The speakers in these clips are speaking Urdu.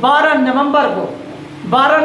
12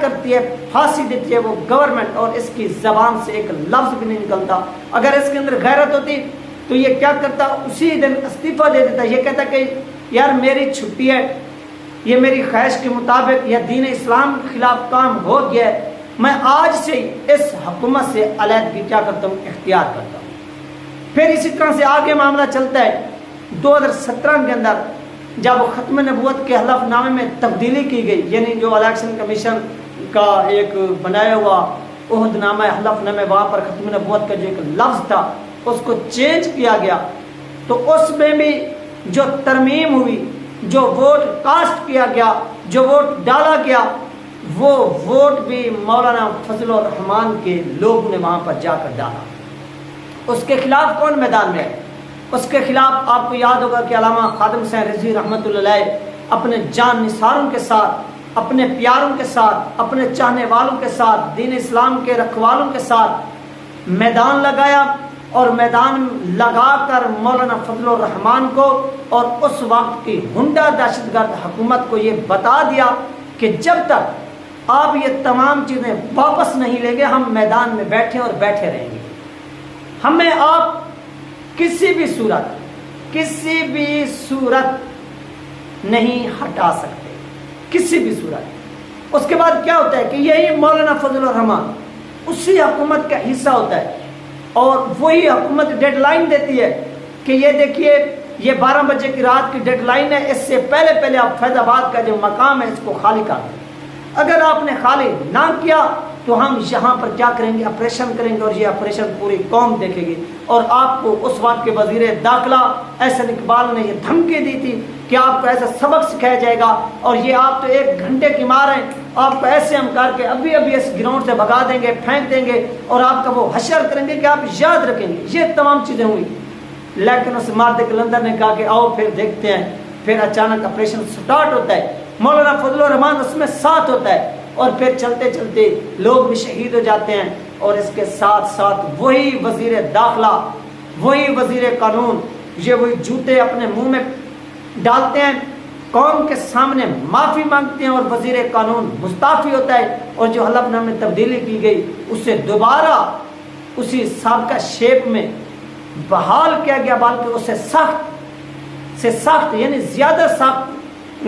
کرتی ہے؟ پھانسی دیتی ہے وہ گورنمنٹ، اور اس کی زبان سے ایک لفظ بھی نہیں نکلتا۔ اگر اس کے اندر غیرت ہوتی تو یہ کیا کرتا؟ اسی دن استعفیٰ دے دیتا۔ یہ کہتا کہ یار میری چھٹی ہے، یہ میری خواہش کے مطابق یا دین اسلام کے خلاف کام ہو گیا ہے، میں آج سے اس حکومت سے علیحدگی کیا کرتا ہوں؟ اختیار کرتا ہوں۔ پھر اسی طرح سے آگے معاملہ چلتا ہے۔ 2017 کے اندر جب ختم نبوت کے حلف نامے میں تبدیلی کی گئی، یعنی جو الیکشن کمیشن کا ایک بنایا ہوا عہد نامہ حلف نامے، وہاں پر ختم نبوت کا جو ایک لفظ تھا اس کو چینج کیا گیا، تو اس میں بھی جو ترمیم ہوئی، جو ووٹ کاسٹ کیا گیا، جو ووٹ ڈالا گیا، وہ ووٹ بھی مولانا فضل الرحمان کے لوگوں نے وہاں پر جا کر ڈالا۔ اس کے خلاف کون میدان میں ہے؟ اس کے خلاف آپ کو یاد ہوگا کہ علامہ خادم حسین رضوی رحمۃ اللہ علیہ اپنے جان نثاروں کے ساتھ، اپنے پیاروں کے ساتھ، اپنے چاہنے والوں کے ساتھ، دین اسلام کے رکھوالوں کے ساتھ میدان لگایا، اور میدان لگا کر مولانا فضل الرحمان کو اور اس وقت کی ہنڈا دہشت گرد حکومت کو یہ بتا دیا کہ جب تک آپ یہ تمام چیزیں واپس نہیں لیں گے ہم میدان میں بیٹھے اور بیٹھے رہیں گے، ہمیں آپ کسی بھی صورت نہیں ہٹا سکتے، کسی بھی صورت۔ اس کے بعد کیا ہوتا ہے کہ یہی مولانا فضل الرحمان اسی حکومت کا حصہ ہوتا ہے، اور وہی حکومت ڈیڈ لائن دیتی ہے کہ یہ دیکھیے یہ 12 بجے کی رات کی ڈیڈ لائن ہے، اس سے پہلے آپ فیض آباد کا جو مقام ہے اس کو خالی کر دیں۔ اگر آپ نے خالی نہ کیا تو ہم یہاں پر کیا کریں گے؟ آپریشن کریں گے، اور یہ آپریشن پوری قوم دیکھے گی۔ اور آپ کو اس وقت کے وزیر داخلہ احسن اقبال نے یہ دھمکی دی تھی کہ آپ کو ایسا سبق سکھایا جائے گا، اور یہ آپ تو 1 گھنٹے کی مار ہیں، آپ کو ایسے ہم کر کے ابھی اس گراؤنڈ سے بھگا دیں گے، پھینک دیں گے، اور آپ کا وہ حشر کریں گے کہ آپ یاد رکھیں گے۔ یہ تمام چیزیں ہوئی، لیکن اس مارد کلندر نے کہا کہ آؤ پھر دیکھتے ہیں۔ پھر اچانک آپریشن سٹارٹ ہوتا ہے، مولانا فضل الرحمان اس میں ساتھ ہوتا ہے، اور پھر چلتے چلتے لوگ بھی شہید ہو جاتے ہیں، اور اس کے ساتھ ساتھ وہی وزیر داخلہ، وہی وزیر قانون یہ وہی جوتے اپنے منہ میں ڈالتے ہیں، قوم کے سامنے معافی مانگتے ہیں، اور وزیر قانون مستعفی ہوتا ہے، اور جو حلف نامے میں تبدیلی کی گئی اسے دوبارہ اسی سابقہ شیپ میں بحال کیا گیا، بلکہ اسے سخت سے سخت یعنی زیادہ سخت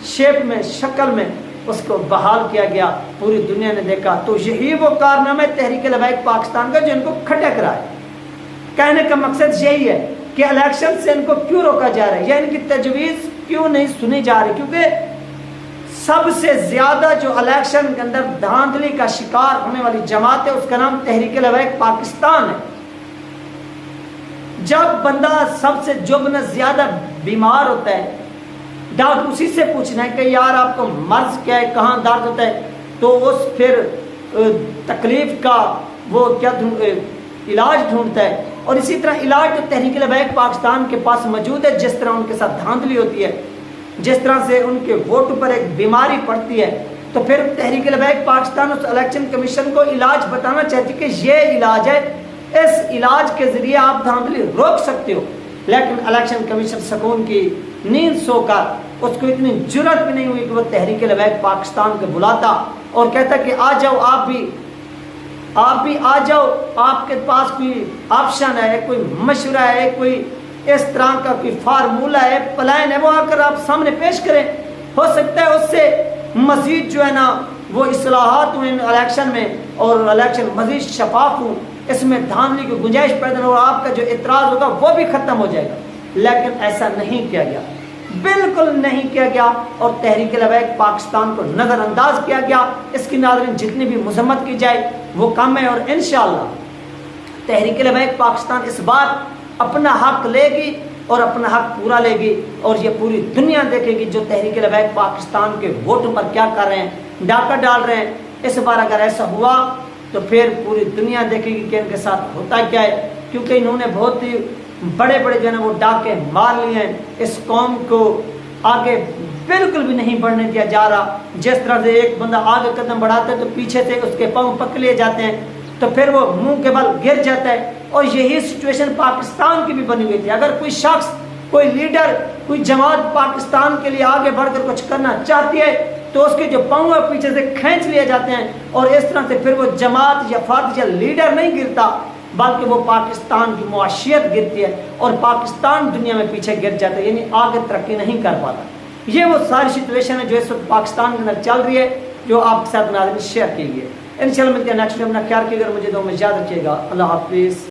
شیپ میں، شکل میں اس کو بحال کیا گیا۔ پوری دنیا نے دیکھا۔ تو یہی وہ کارنامہ تحریک لبیک پاکستان کا جو ان کو کھٹا کرا ہے۔ کہنے کا مقصد یہی ہے کہ الیکشن سے ان کو کیوں روکا جا رہا ہے، یا ان کی تجویز کیوں نہیں سنی جا رہی، کیونکہ سب سے زیادہ جو الیکشن کے اندر دھاندلی کا شکار ہونے والی جماعت ہے اس کا نام تحریک لبیک پاکستان ہے۔ جب بندہ سب سے زیادہ بیمار ہوتا ہے، ڈاکٹر اسی سے پوچھنا ہے کہ یار آپ کو مرض کیا ہے، کہاں درد ہوتا ہے، تو اس پھر تکلیف کا وہ کیا علاج ڈھونڈتا ہے۔ اور اسی طرح علاج تو تحریک لبیک پاکستان کے پاس موجود ہے۔ جس طرح ان کے ساتھ دھاندلی ہوتی ہے، جس طرح سے ان کے ووٹ پر ایک بیماری پڑتی ہے، تو پھر تحریک لبیک پاکستان اس الیکشن کمیشن کو علاج بتانا چاہتی کہ یہ علاج ہے، اس علاج کے ذریعے آپ دھاندلی روک سکتے ہو۔ لیکن الیکشن کمیشن سکون کی نیند سو کر اس کو اتنی جرأت بھی نہیں ہوئی کہ وہ تحریک لبیک پاکستان کو بلاتا اور کہتا کہ آ جاؤ، آپ بھی آ جاؤ، آپ کے پاس کوئی آپشن ہے، کوئی مشورہ ہے، کوئی اس طرح کا کوئی فارمولہ ہے، پلان ہے، وہ آ کر آپ سامنے پیش کریں۔ ہو سکتا ہے اس سے مزید جو ہے نا وہ اصلاحات ہوئیں الیکشن میں، اور الیکشن مزید شفاف ہوں، اس میں دھاندلی کی گنجائش پیدا ہو، آپ کا جو اعتراض ہوگا وہ بھی ختم ہو جائے گا۔ لیکن ایسا نہیں کیا گیا، بالکل نہیں کیا گیا، اور تحریک لبیک پاکستان کو نظر انداز کیا گیا۔ اس کی ناظرین جتنی بھی مذمت کی جائے وہ کم ہے، اور انشاءاللہ تحریک لبیک پاکستان اس بار اپنا حق لے گی اور اپنا حق پورا لے گی، اور یہ پوری دنیا دیکھے گی جو تحریک لبیک پاکستان کے ووٹوں پر کیا کر رہے ہیں، ڈاکہ ڈال رہے ہیں۔ اس بار اگر ایسا ہوا تو پھر پوری دنیا دیکھے گی کہ ان کے ساتھ ہوتا کیا ہے، کیونکہ انہوں نے بہت ہی بڑے جو ہے نا وہ ڈاکے مار لیے ہیں۔ اس قوم کو آگے بالکل بھی نہیں بڑھنے دیا جا رہا۔ جس طرح سے ایک بندہ آگے قدم بڑھاتا ہے تو پیچھے سے اس کے پاؤں پکڑ لیے جاتے ہیں، تو پھر وہ منہ کے بل گر جاتا ہے۔ اور یہی سچویشن پاکستان کی بھی بنی ہوئی تھی۔ اگر کوئی شخص، کوئی لیڈر، کوئی جماعت پاکستان کے لیے آگے بڑھ کر کچھ کرنا چاہتی ہے تو اس کے جو پاؤں پیچھے سے کھینچ لیے جاتے ہیں اور اس طرح سے پھر وہ جماعت یا فرد یا لیڈر نہیں گرتا بلکہ وہ پاکستان کی معاشیت گرتی ہے اور پاکستان دنیا میں پیچھے گر جاتا ہے، یعنی آگے ترقی نہیں کر پاتا۔ یہ وہ ساری سچویشن ہے جو اس وقت پاکستان کے اندر چل رہی ہے، جو آپ کے ساتھ ناظرین شیئر کی گئی ہے۔ انشاءاللہ ملتے ہیں نیکسٹ میں، اپنا خیال کیجیے گا، مجھے دعا میں یاد رکھیے گا۔ اللہ حافظ۔